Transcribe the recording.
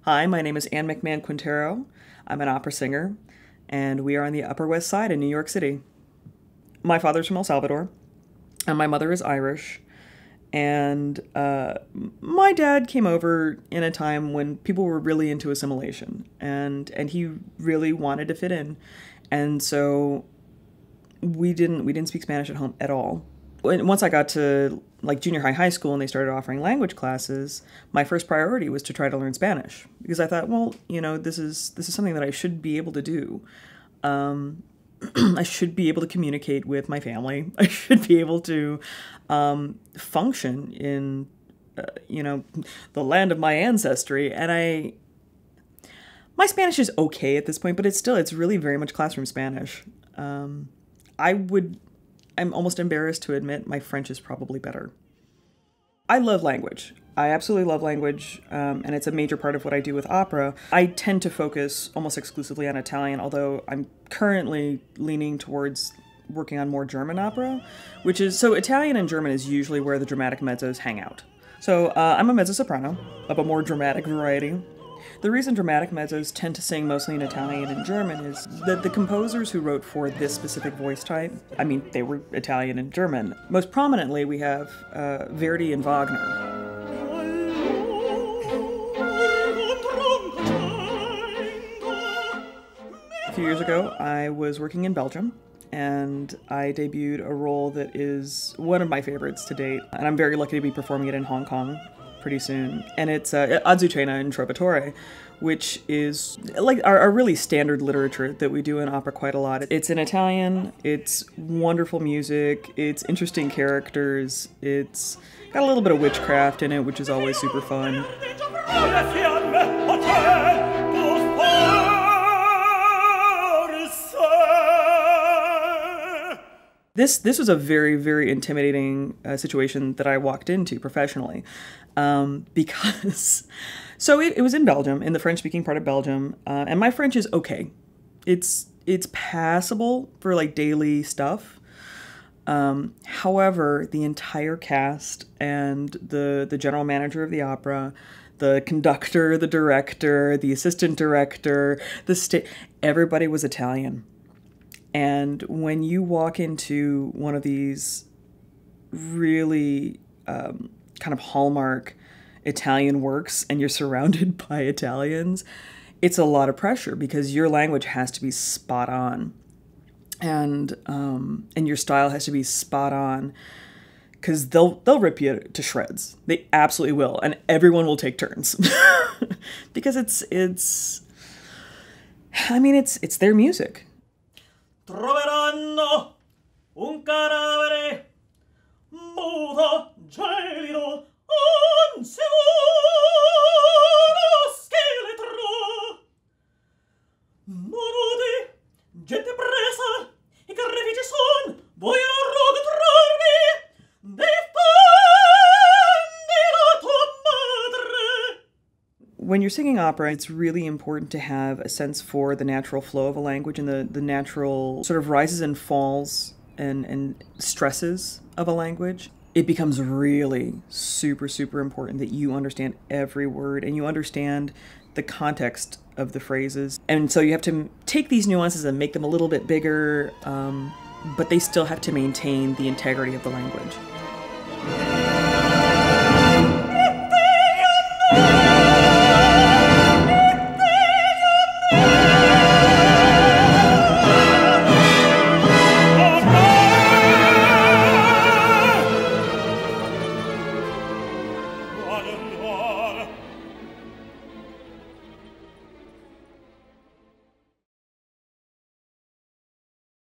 Hi, my name is McMahon Quintero. I'm an opera singer, and we are on the Upper West Side in New York City. My father's from El Salvador, and my mother is Irish. And my dad came over in a time when people were really into assimilation, and he really wanted to fit in. And so we didn't speak Spanish at home at all. Once I got to like junior high school and they started offering language classes, my first priority was to try to learn Spanish, because I thought, well, you know, this is something that I should be able to do. I should be able to communicate with my family. I should be able to function in, the land of my ancestry. And my Spanish is okay at this point, but it's really very much classroom Spanish. I'm almost embarrassed to admit my French is probably better. I love language. I absolutely love language, and it's a major part of what I do with opera. I tend to focus almost exclusively on Italian, although I'm currently leaning towards working on more German opera, so Italian and German is usually where the dramatic mezzos hang out. So I'm a mezzo-soprano of a more dramatic variety. The reason dramatic mezzos tend to sing mostly in Italian and German is that the composers who wrote for this specific voice type, they were Italian and German. Most prominently, we have Verdi and Wagner. A few years ago, I was working in Belgium, and I debuted a role that is one of my favorites to date, and I'm very lucky to be performing it in Hong Kong pretty soon. And it's Azucena in Trovatore, which is like our really standard literature that we do in opera quite a lot. It's in Italian, it's wonderful music, it's interesting characters, it's got a little bit of witchcraft in it, which is always super fun. This was a very, very intimidating situation that I walked into professionally, because it was in Belgium, in the French-speaking part of Belgium, and my French is okay. It's passable for like daily stuff. However, the entire cast and the general manager of the opera, the conductor, the director, the assistant director, everybody was Italian. And when you walk into one of these really kind of hallmark Italian works and you're surrounded by Italians, it's a lot of pressure because your language has to be spot on, and your style has to be spot on, because they'll rip you to shreds. They absolutely will, and everyone will take turns because it's their music. Troveranno un cadavere muto, gelido, un sicuro scheletro. Morudi, gente presa, I carnefici son, vogliono rogotrarmi, difendi la tua madre. When you're singing opera, it's really important to have a sense for the natural flow of a language and the natural sort of rises and falls and stresses of a language. It becomes really super, super important that you understand every word and you understand the context of the phrases. And so you have to take these nuances and make them a little bit bigger, but they still have to maintain the integrity of the language.